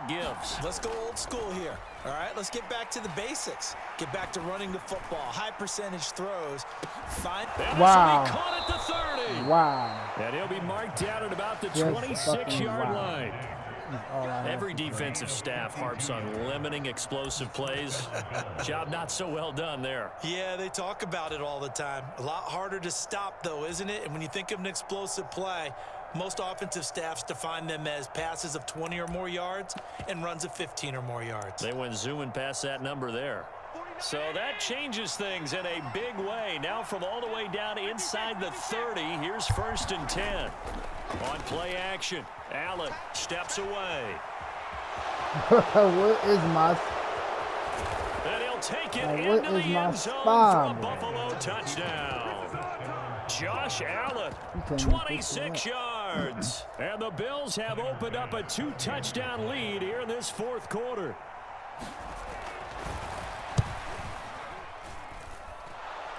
it gives. Let's go old school here. All right, let's get back to the basics. Get back to running the football. High percentage throws. Wow. Caught at the 30. Wow. And he'll be marked down at about the 26-yard line. Every defensive staff harps on limiting explosive plays. Job not so well done there. Yeah, they talk about it all the time. A lot harder to stop, though, isn't it? And when you think of an explosive play, most offensive staffs define them as passes of 20 or more yards and runs of 15 or more yards. They went zooming past that number there. So that changes things in a big way. Now from all the way down inside the 30, here's 1st and 10. On play action, Allen steps away. What is my... And he'll take it what into the is my end zone spot? for a Buffalo touchdown. Josh Allen, 26 yards. And the Bills have opened up a 2-touchdown lead here in this 4th quarter.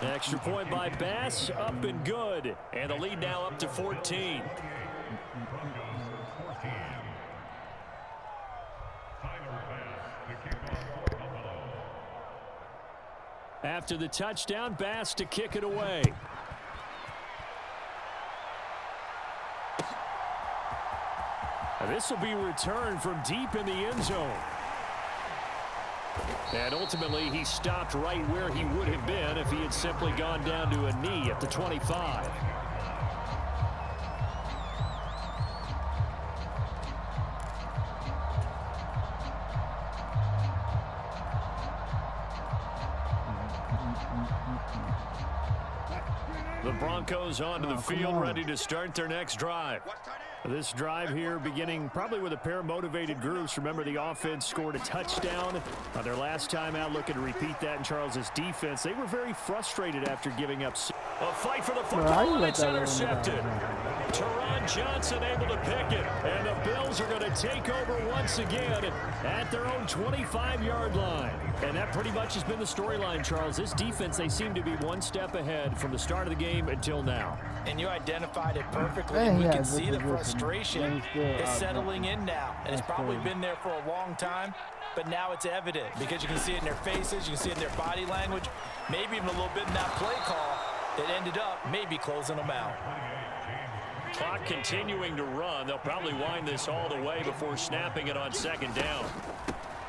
Extra point by Bass, up and good. And the lead now up to 14. After the touchdown, Bass to kick it away. This will be returned from deep in the end zone. And ultimately, he stopped right where he would have been if he had simply gone down to a knee at the 25. The Broncos onto the field, ready to start their next drive. This drive here beginning probably with a pair of motivated groups. Remember, the offense scored a touchdown on their last time out. Looking to repeat that in Charles's defense. They were very frustrated after giving up. A fight for the football, and it's intercepted. Teron Johnson able to pick it. And the Bills are going to take over once again at their own 25-yard line. And that pretty much has been the storyline, Charles. This defense, they seem to be one step ahead from the start of the game until now. And you identified it perfectly. And we can see the frustration is settling in now. And it's probably been there for a long time. But now it's evident because you can see it in their faces. You can see it in their body language. Maybe even a little bit in that play call that ended up maybe closing them out. Clock continuing to run. They'll probably wind this all the way before snapping it on 2nd down.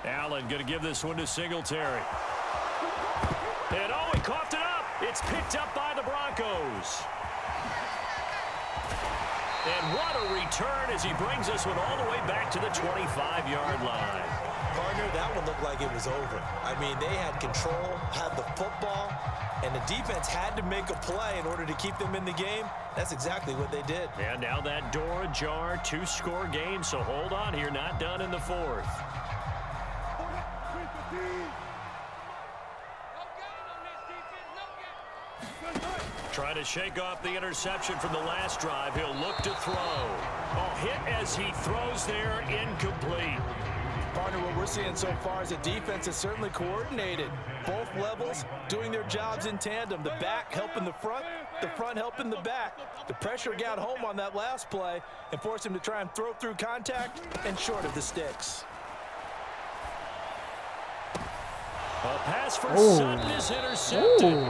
Allen going to give this one to Singletary. And oh, he coughed it up. It's picked up by the Broncos. And what a return as he brings this one all the way back to the 25-yard line. Partner, that one looked like it was over. I mean, they had control, had the football, and the defense had to make a play in order to keep them in the game. That's exactly what they did. And now that door ajar, 2-score game, so hold on here, not done in the 4th. Trying to shake off the interception from the last drive. He'll look to throw. Oh, hit as he throws there, incomplete. Partner, what we're seeing so far is the defense is certainly coordinated. Both levels doing their jobs in tandem. The back helping the front helping the back. The pressure got home on that last play and forced him to try and throw through contact and short of the sticks. A pass for Sutton is intercepted.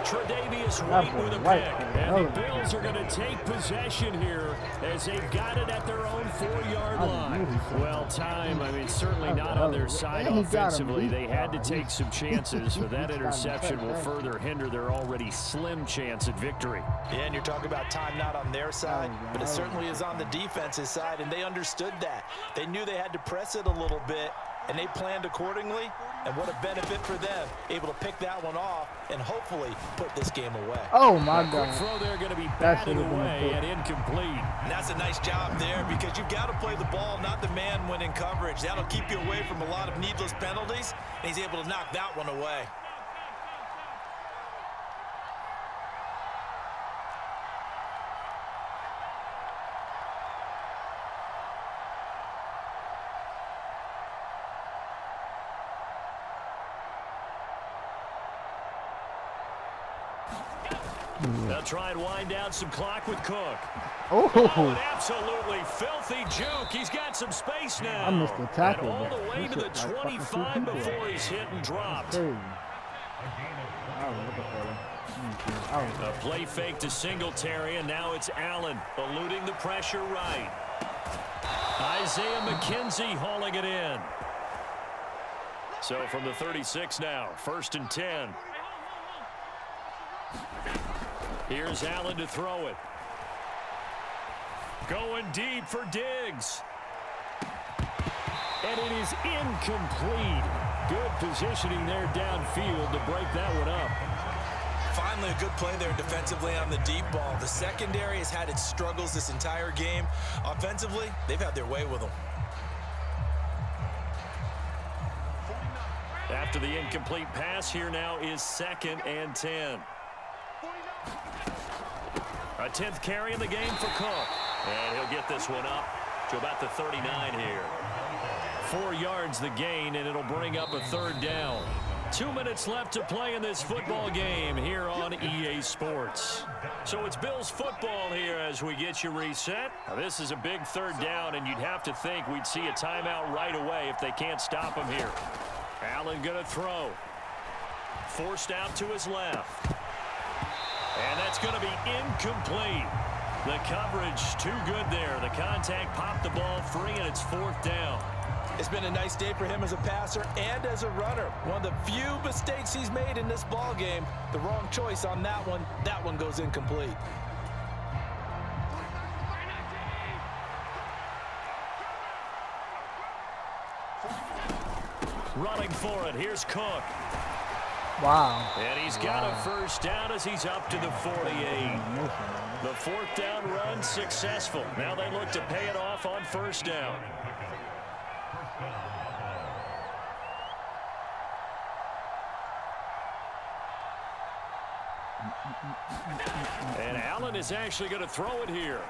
Tre'Davious White with a pick. And the Bills are going to take possession here as they've got it at their own 4-yard line. Well, time, I mean, certainly not on their side offensively. They had to take some chances, but that interception will further hinder their already slim chance at victory. Yeah, and you're talking about time not on their side, but it certainly is on the defense's side, and they understood that. They knew they had to press it a little bit, and they planned accordingly, and what a benefit for them, able to pick that one off and hopefully put this game away. Oh, my God. Quick throw there going to be batted away and incomplete. And that's a nice job there because you've got to play the ball, not the man when in coverage. That'll keep you away from a lot of needless penalties, and he's able to knock that one away. They'll try and wind down some clock with Cook. Oh, An absolutely filthy juke. He's got some space now. I missed the tackle. And all the way to the 25 before he's hit and dropped. A play fake to Singletary, and now it's Allen eluding the pressure right. Isaiah McKenzie hauling it in. So from the 36 now, 1st and 10. Here's Allen to throw it. Going deep for Diggs. And it is incomplete. Good positioning there downfield to break that one up. Finally, a good play there defensively on the deep ball. The secondary has had its struggles this entire game. Offensively, they've had their way with them. After the incomplete pass, here now is 2nd and 10. A 10th carry in the game for Cook. And he'll get this one up to about the 39 here. 4 yards the gain, and it'll bring up a 3rd down. 2 minutes left to play in this football game here on EA Sports. So it's Bills football here as we get you reset. Now this is a big 3rd down, and you'd have to think we'd see a timeout right away if they can't stop him here. Allen going to throw. Forced out to his left. And that's going to be incomplete. The coverage too good there. The contact popped the ball free, and it's 4th down. It's been a nice day for him as a passer and as a runner. One of the few mistakes he's made in this ball game. The wrong choice on that one. That one goes incomplete. Running for it. Here's Cook. Wow. And he's got a 1st down as he's up to the 48. The 4th down run successful. Now they look to pay it off on 1st down. And Allen is actually going to throw it here.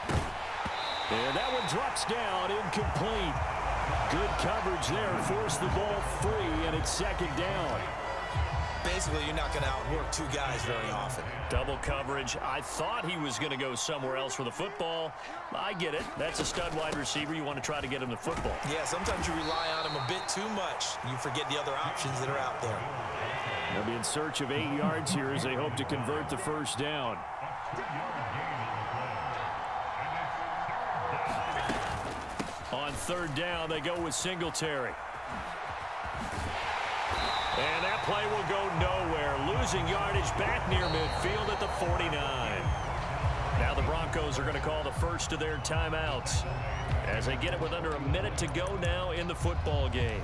And that one drops down, incomplete. Good coverage there, forced the ball free, and it's 2nd down. Basically, you're not going to outwork 2 guys very often. Double coverage. I thought he was going to go somewhere else for the football. I get it. That's a stud wide receiver. You want to try to get him the football. Yeah, sometimes you rely on him a bit too much. You forget the other options that are out there. They'll be in search of 8 yards here as they hope to convert the 1st down. On 3rd down, they go with Singletary. And that play will go nowhere. Losing yardage back near midfield at the 49. Now the Broncos are going to call the first of their timeouts as they get it with under a minute to go now in the football game.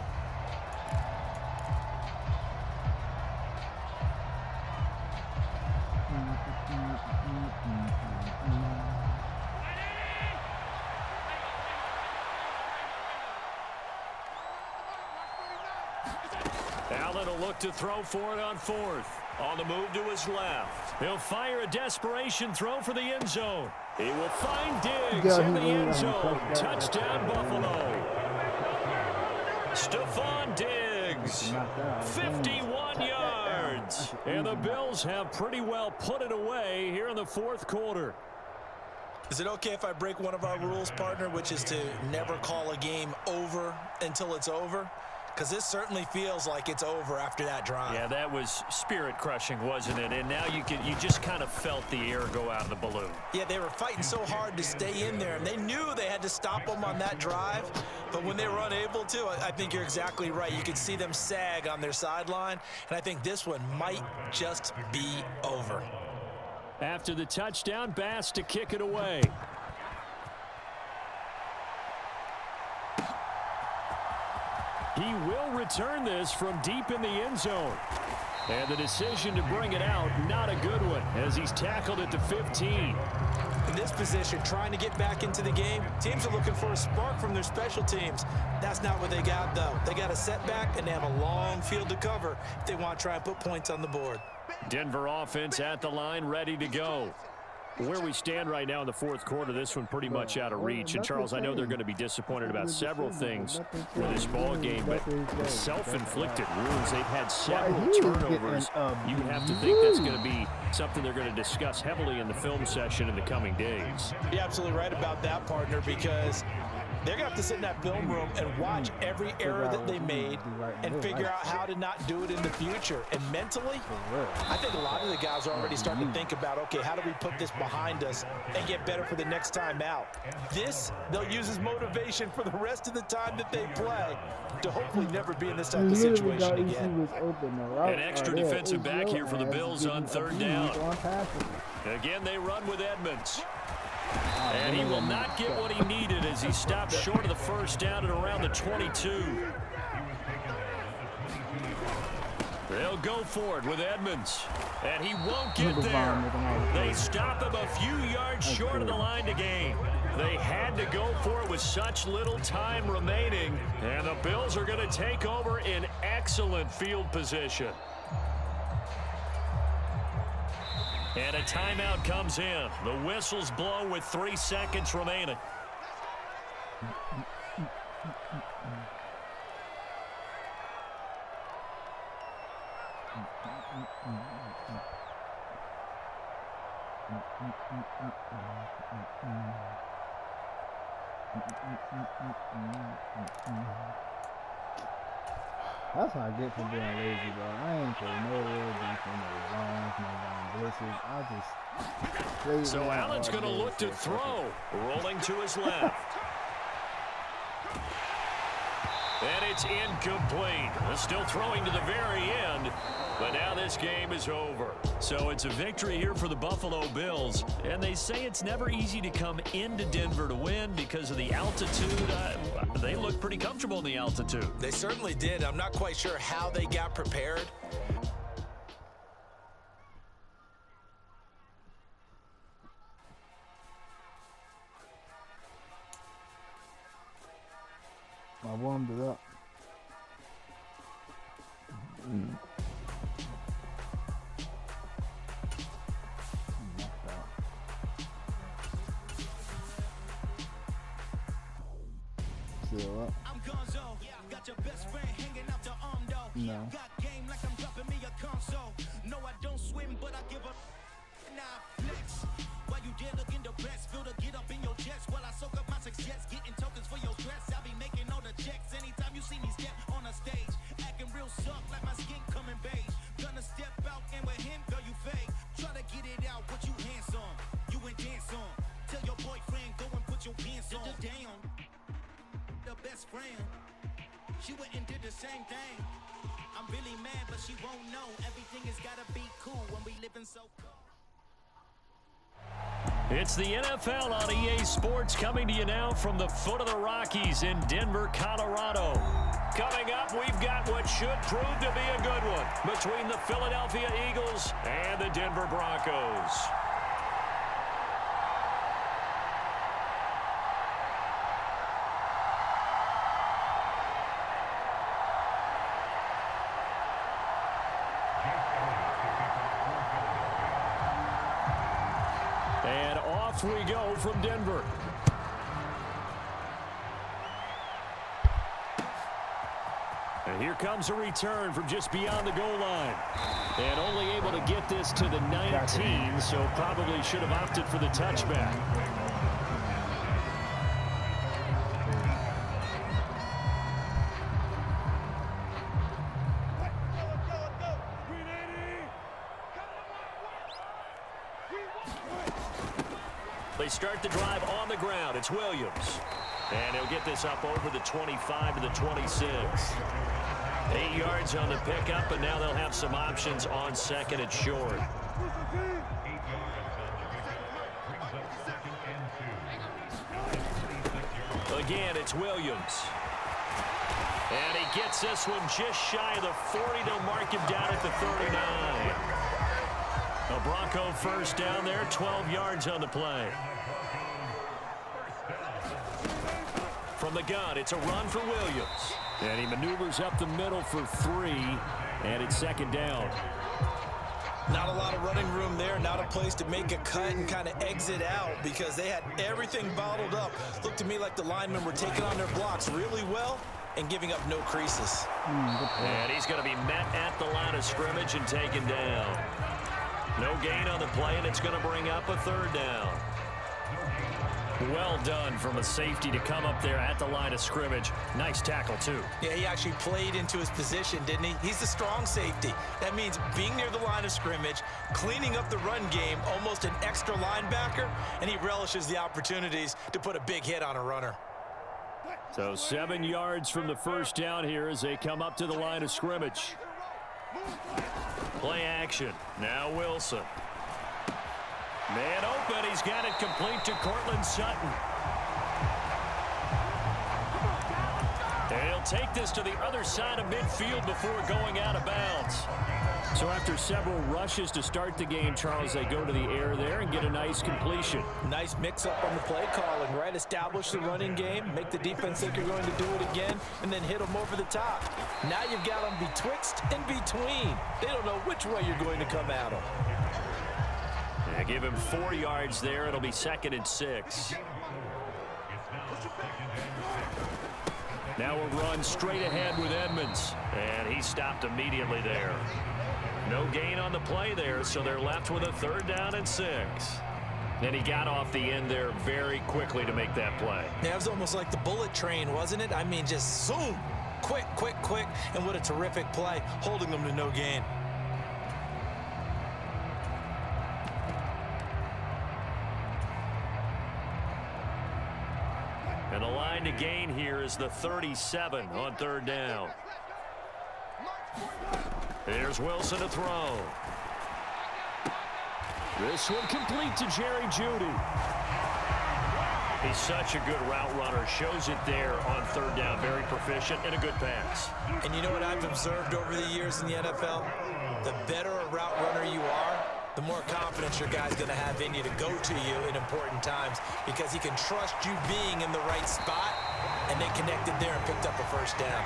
Allen will look to throw for it on 4th. On the move to his left. He'll fire a desperation throw for the end zone. He will find Diggs in the end zone. Touchdown, Buffalo. Stephon Diggs, 51 yards. And the Bills have pretty well put it away here in the 4th quarter. Is it okay if I break one of our rules, partner, which is to never call a game over until it's over? Because this certainly feels like it's over after that drive. Yeah, that was spirit-crushing, wasn't it? And now you just kind of felt the air go out of the balloon. Yeah, they were fighting so hard to stay in there, and they knew they had to stop them on that drive. But when they were unable to, I think you're exactly right. You could see them sag on their sideline, and I think this one might just be over. After the touchdown, Bass to kick it away. He will return this from deep in the end zone. And the decision to bring it out, not a good one, as he's tackled at the 15. In this position, trying to get back into the game, teams are looking for a spark from their special teams. That's not what they got, though. They got a setback, and they have a long field to cover if they want to try and put points on the board. Denver offense at the line, ready to go. Where we stand right now in the fourth quarter, this one pretty much out of reach. And, Charles, I know they're going to be disappointed about several things with this ball game, but self-inflicted wounds. They've had several turnovers. You would have to think that's going to be something they're going to discuss heavily in the film session in the coming days. You're absolutely right about that, partner, because they're going to have to sit in that film room and watch every error that they made and figure out how to not do it in the future. And mentally, I think a lot of the guys are already starting to think about, okay, how do we put this behind us and get better for the next time out? This, they'll use as motivation for the rest of the time that they play to hopefully never be in this type of situation again. An extra defensive back here for the Bills on third down. Again, they run with Edmonds. And he will not get what he needed as he stopped short of the first down at around the 22. They'll go for it with Edmonds. And he won't get there. They stop him a few yards short of the line to gain. They had to go for it with such little time remaining. And the Bills are going to take over in excellent field position. And a timeout comes in. The whistle's blown with 3 seconds remaining. That's what I get for being lazy, bro. I ain't for no real defense, no zones, no blitzes. I just... So Allen's going to look to throw. Rolling to his left. And it's incomplete. Still throwing to the very end. But now this game is over. So it's a victory here for the Buffalo Bills. And they say it's never easy to come into Denver to win because of the altitude. They look pretty comfortable in the altitude. They certainly did. I'm not quite sure how they got prepared. I warmed it up. I'm Gonzo. Got your best friend hanging out the arm though. No. Got game like I'm dropping me a console. No, I don't swim, but I give up. Nah, flex. While you there looking the best, feel the get up in your chest while I soak up my success, getting tokens for your stress. I be making all the checks anytime you see me step on a stage, acting real soft like my skin coming beige. Gonna step out and with him, girl, you fake. Try to get it out, what you hands on, you ain't dance on. Tell your boyfriend go and put your pants on. Down. The best friend, she went and did the same thing. I'm really mad, but she won't know. Everything has gotta be cool when we living so cool. It's the NFL on EA Sports coming to you now from the foot of the Rockies in Denver, Colorado. Coming up, we've got what should prove to be a good one between the Philadelphia Eagles and the Denver Broncos. And off we go from Denver. And here comes a return from just beyond the goal line. And only able to get this to the 19, so probably should have opted for the touchback. They start the drive on the ground. It's Williams. And he'll get this up over the 25 to the 26. 8 yards on the pickup, and now they'll have some options on second and short. Again, it's Williams. And he gets this one just shy of the 40. They'll mark him down at the 39. A Bronco first down there, 12 yards on the play. From the gun, it's a run for Williams. And he maneuvers up the middle for 3, and it's second down. Not a lot of running room there, not a place to make a cut and kind of exit out because they had everything bottled up. Looked to me like the linemen were taking on their blocks really well and giving up no creases. And he's going to be met at the line of scrimmage and taken down. No gain on the play, and it's going to bring up a third down. Well done from a safety to come up there at the line of scrimmage. Nice tackle, too. Yeah, he actually played into his position, didn't he? He's the strong safety. That means being near the line of scrimmage, cleaning up the run game, almost an extra linebacker, and he relishes the opportunities to put a big hit on a runner. So 7 yards from the first down here as they come up to the line of scrimmage. Play action. Now Wilson. Man open. He's got it complete to Cortland Sutton. And he'll take this to the other side of midfield before going out of bounds. So after several rushes to start the game, Charles, they go to the air there and get a nice completion. Nice mix-up on the play calling, right? Establish the running game, make the defense think you're going to do it again, and then hit them over the top. Now you've got them betwixt and between. They don't know which way you're going to come at them. Yeah, give him 4 yards there. It'll be 2nd and 6. Now we'll run straight ahead with Edmonds. And he stopped immediately there. No gain on the play there, so they're left with a 3rd down and 6. And he got off the end there very quickly to make that play. Yeah, it was almost like the bullet train, wasn't it? I mean, just zoom. Quick, quick, quick. And what a terrific play, holding them to no gain. And the line to gain here is the 37 on 3rd down. Here's Wilson to throw. This one complete to Jerry Jeudy. He's such a good route runner. Shows it there on 3rd down. Very proficient and a good pass. And you know what I've observed over the years in the NFL? The better a route runner you are, the more confidence your guy's going to have in you to go to you in important times because he can trust you being in the right spot, and they connected there and picked up a 1st down.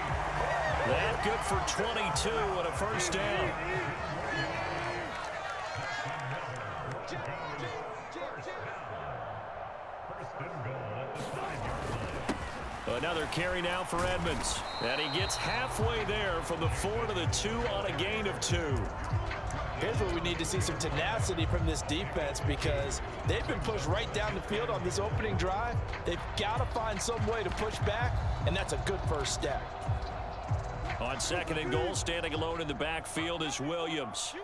That good for 22 and a 1st down. Another carry now for Edmonds. And he gets halfway there from the 4 to the 2 on a gain of 2. Here's where we need to see some tenacity from this defense because they've been pushed right down the field on this opening drive. They've got to find some way to push back, and that's a good first step. On 2nd and goal, standing alone in the backfield is Williams.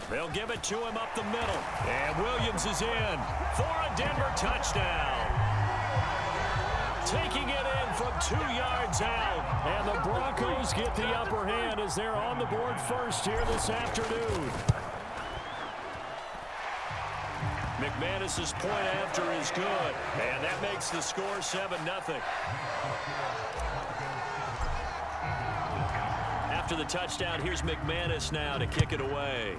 They'll give it to him up the middle. And Williams is in for a Denver touchdown. Taking it in from 2 yards out. And the Broncos get the upper hand as they're on the board first here this afternoon. McManus's point after is good. And that makes the score 7-0. After the touchdown, here's McManus now to kick it away.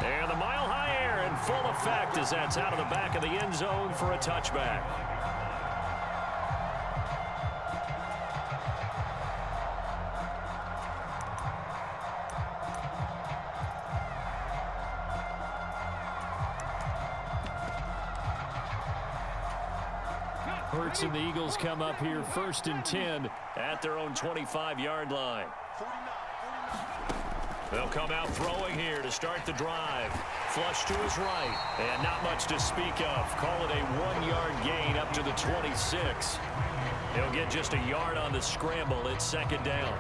And the mile-high air in full effect as that's out of the back of the end zone for a touchback. Hurts and the Eagles come up here 1st and 10 at their own 25-yard line. They'll come out throwing here to start the drive. Flush to his right, and not much to speak of. Call it a 1-yard gain up to the 26. He'll get just a yard on the scramble. It's 2nd down.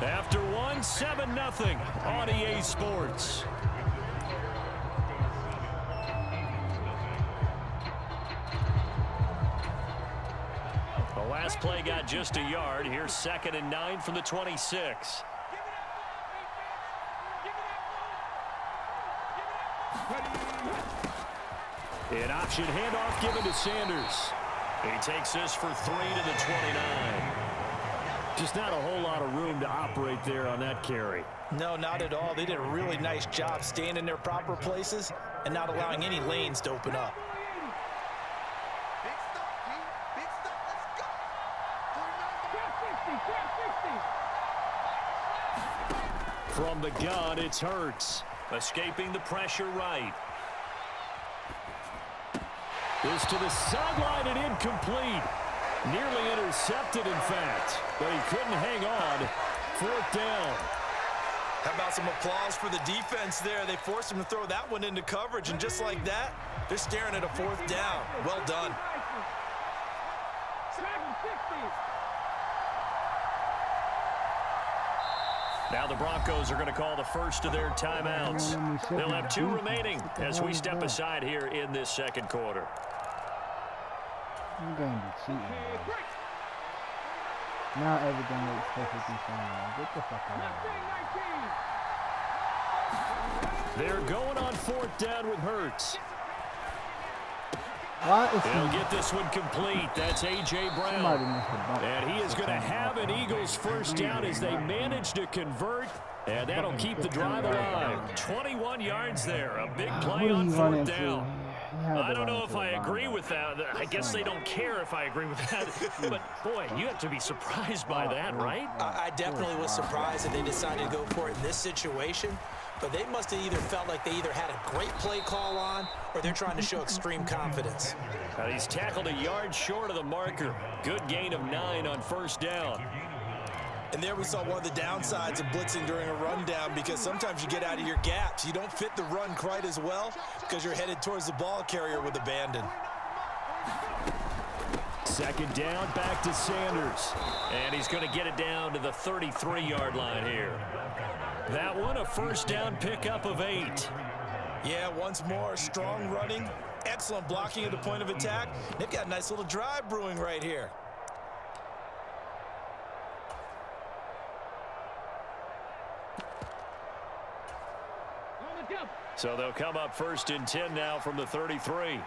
After one, 7-0 on EA Sports. The last play got just a yard. Here's 2nd and 9 from the 26. An option handoff given to Sanders. He takes this for 3 to the 29. Just not a whole lot of room to operate there on that carry. No, not at all. They did a really nice job staying in their proper places and not allowing any lanes to open up. From the gun, it's Hurts. Escaping the pressure right. This to the sideline and incomplete. Nearly intercepted, in fact, but he couldn't hang on. 4th down. How about some applause for the defense there? They forced him to throw that one into coverage, and just like that, they're staring at a 4th down. Well done. Now the Broncos are going to call the first of their timeouts. They'll have 2 remaining as we step aside here in this second quarter. I'm going to be cheating. Now everything looks perfectly fine. Get the fuck out of here. They're going on 4th down with Hurts. They'll get this one complete. That's A.J. Brown. And he is going to have an Eagles first down as they manage to convert. And that'll keep the drive alive. 21 yards there. A big play on 4th down. I don't know if I agree with that. I guess they don't care if I agree with that. But, boy, you have to be surprised by that, right? I definitely was surprised that they decided to go for it in this situation. But they must have either felt like they either had a great play call on or they're trying to show extreme confidence. He's tackled a yard short of the marker. Good gain of 9 on 1st down. And there we saw one of the downsides of blitzing during a rundown, because sometimes you get out of your gaps. You don't fit the run quite as well because you're headed towards the ball carrier with abandon. 2nd down, back to Sanders. And he's going to get it down to the 33-yard line here. That one, a 1st down pickup of 8. Yeah, once more, strong running, excellent blocking at the point of attack. They've got a nice little drive brewing right here. So they'll come up 1st and 10 now from the 33.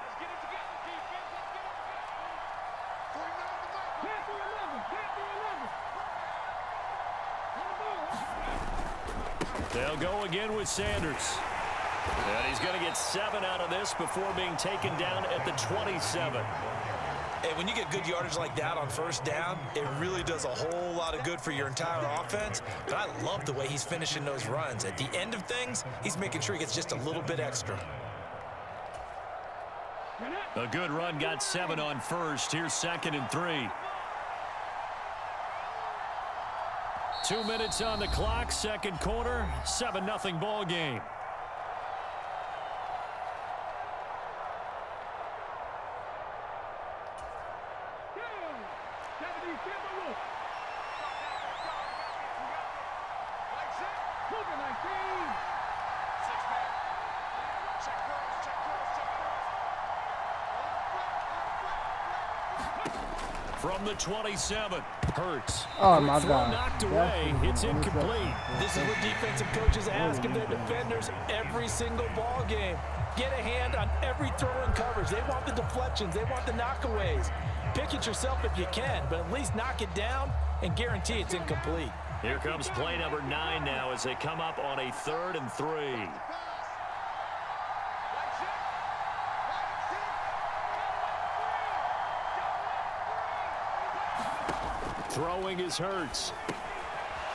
They'll go again with Sanders. And he's going to get 7 out of this before being taken down at the 27. Hey, when you get good yardage like that on 1st down, it really does a whole lot of good for your entire offense. But I love the way he's finishing those runs. At the end of things, he's making sure he gets just a little bit extra. A good run, got 7 on 1st. Here's 2nd and 3. 2 minutes on the clock, second quarter, 7-0 ball game. From the 27, Hurts. Oh, my God. Knocked away. It's incomplete. This is what defensive coaches ask of their defenders every single ball game. Get a hand on every throw and coverage. They want the deflections. They want the knockaways. Pick it yourself if you can, but at least knock it down and guarantee it's incomplete. Here comes play number 9 now as they come up on a 3rd and 3. Throwing is Hurts.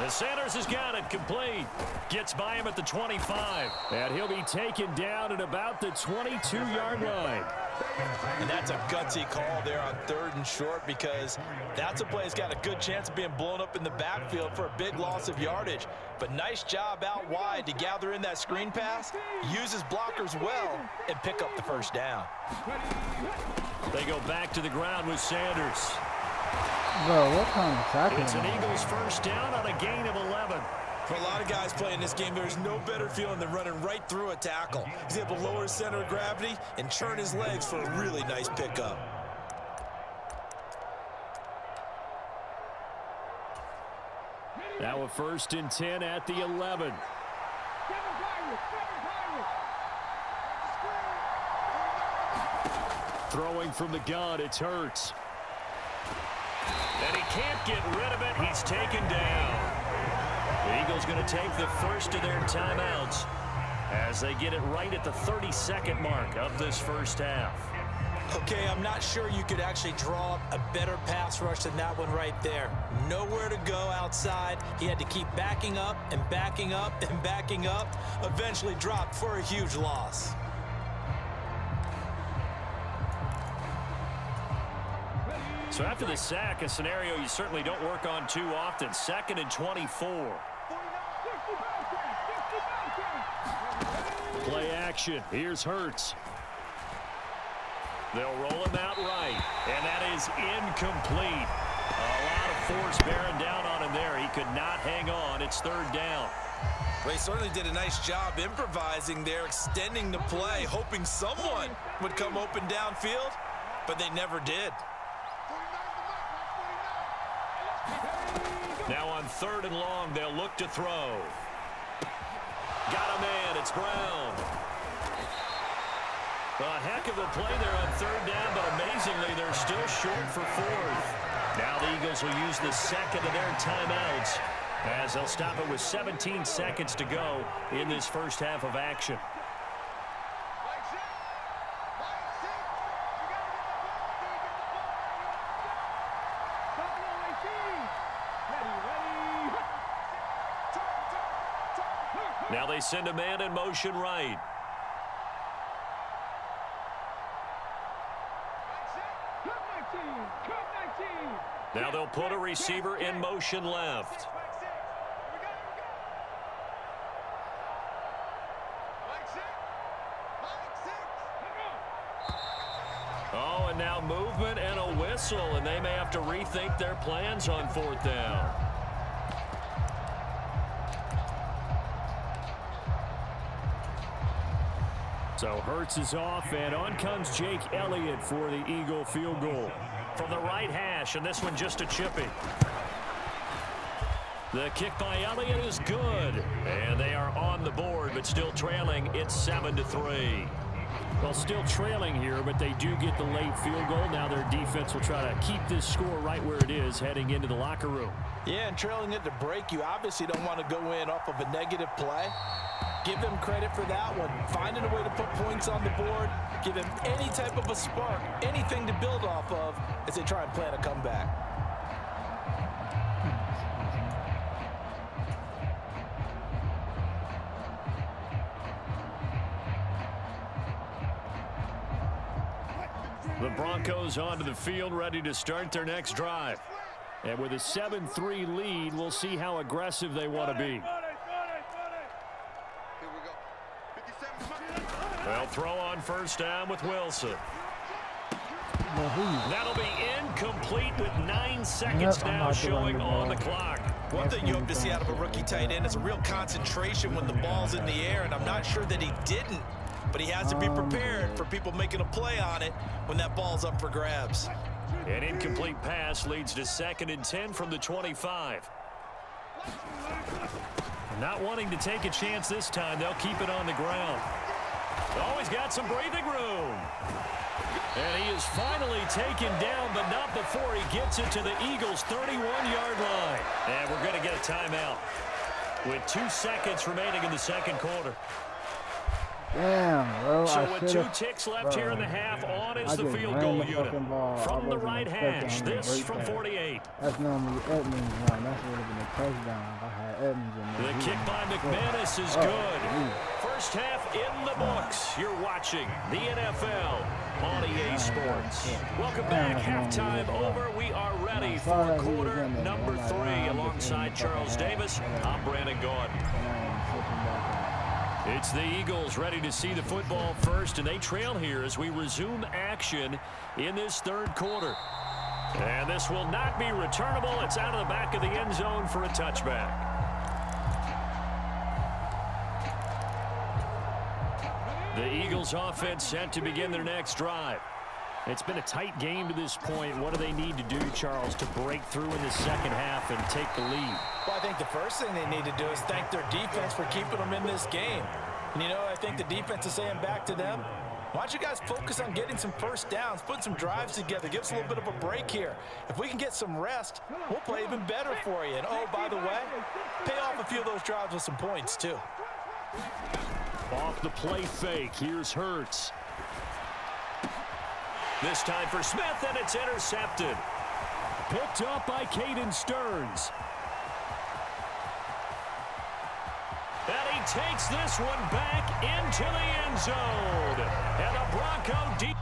And Sanders has got it complete. Gets by him at the 25. And he'll be taken down at about the 22-yard line. And that's a gutsy call there on 3rd and short, because that's a play that's got a good chance of being blown up in the backfield for a big loss of yardage. But nice job out wide to gather in that screen pass, use his blockers well, and pick up the 1st down. They go back to the ground with Sanders. Bro, what kind of tackle? It's an Eagles 1st down on a gain of 11. For a lot of guys playing this game, there's no better feeling than running right through a tackle. He's able to lower his center of gravity and churn his legs for a really nice pickup. Now a 1st and 10 at the 11. Throwing from the gun, it's Hurts. And he can't get rid of it. He's taken down. The Eagles going to take the first of their timeouts as they get it right at the 32nd mark of this 1st half. Okay, I'm not sure you could actually draw up a better pass rush than that one right there. Nowhere to go outside. He had to keep backing up and backing up and backing up. Eventually dropped for a huge loss. So after the sack, a scenario you certainly don't work on too often. 2nd and 24. Play action. Here's Hurts. They'll roll him out right, and that is incomplete. A lot of force bearing down on him there. He could not hang on. It's 3rd down. Well, he certainly did a nice job improvising there, extending the play, hoping someone would come open downfield, but they never did. Now on 3rd and long, they'll look to throw. Got a man. It's Brown. A heck of a play there on 3rd down, but amazingly, they're still short for 4th. Now the Eagles will use the 2nd of their timeouts as they'll stop it with 17 seconds to go in this first half of action. Now they send a man in motion right. Now they'll put a receiver in motion left. Oh, and now movement and a whistle, and they may have to rethink their plans on 4th down. So Hurts is off, and on comes Jake Elliott for the Eagle field goal. From the right hash, and this one just a chippy. The kick by Elliott is good, and they are on the board, but still trailing. It's 7-3. Well, still trailing here, but they do get the late field goal. Now their defense will try to keep this score right where it is heading into the locker room. Yeah, and trailing at the break, you obviously don't want to go in off of a negative play. Give them credit for that one. Finding a way to put points on the board. Give them any type of a spark, anything to build off of as they try and plan a comeback. The Broncos onto the field, ready to start their next drive. And with a 7-3 lead, we'll see how aggressive they want to be. They'll throw on 1st down with Wilson. That'll be incomplete with 9 seconds now showing on the clock. One thing you hope to see out of a rookie tight end is a real concentration when the ball's in the air, and I'm not sure that he didn't, but he has to be prepared for people making a play on it when that ball's up for grabs. An incomplete pass leads to 2nd and 10 from the 25. Not wanting to take a chance this time, they'll keep it on the ground. Oh, he's got some breathing room. And he is finally taken down, but not before he gets it to the Eagles' 31-yard line. And we're going to get a timeout with 2 seconds remaining in the 2nd quarter. Damn, bro. So with 2 ticks left here in the half, on is the field goal unit. From the right hash, this from 48. That's normally Edmonds' run. That's would have been a touchdown if I had Edmonds in there. The kick by McManus is good. First half in the books. You're watching the NFL on EA Sports. Welcome back. Halftime over. We are ready for quarter number 3 alongside Charles Davis. I'm Brandon Gordon. It's the Eagles ready to see the football first, and they trail here as we resume action in this 3rd quarter. And this will not be returnable. It's out of the back of the end zone for a touchback. The Eagles offense set to begin their next drive. It's been a tight game to this point. What do they need to do, Charles, to break through in the 2nd half and take the lead? Well, I think the first thing they need to do is thank their defense for keeping them in this game. And, you know, I think the defense is saying back to them, why don't you guys focus on getting some first downs, put some drives together, give us a little bit of a break here. If we can get some rest, we'll play even better for you. And, oh, by the way, pay off a few of those drives with some points, too. Off the play fake, here's Hurts. This time for Smith, and it's intercepted. Picked up by Caden Stearns. And he takes this one back into the end zone. And the Bronco deep.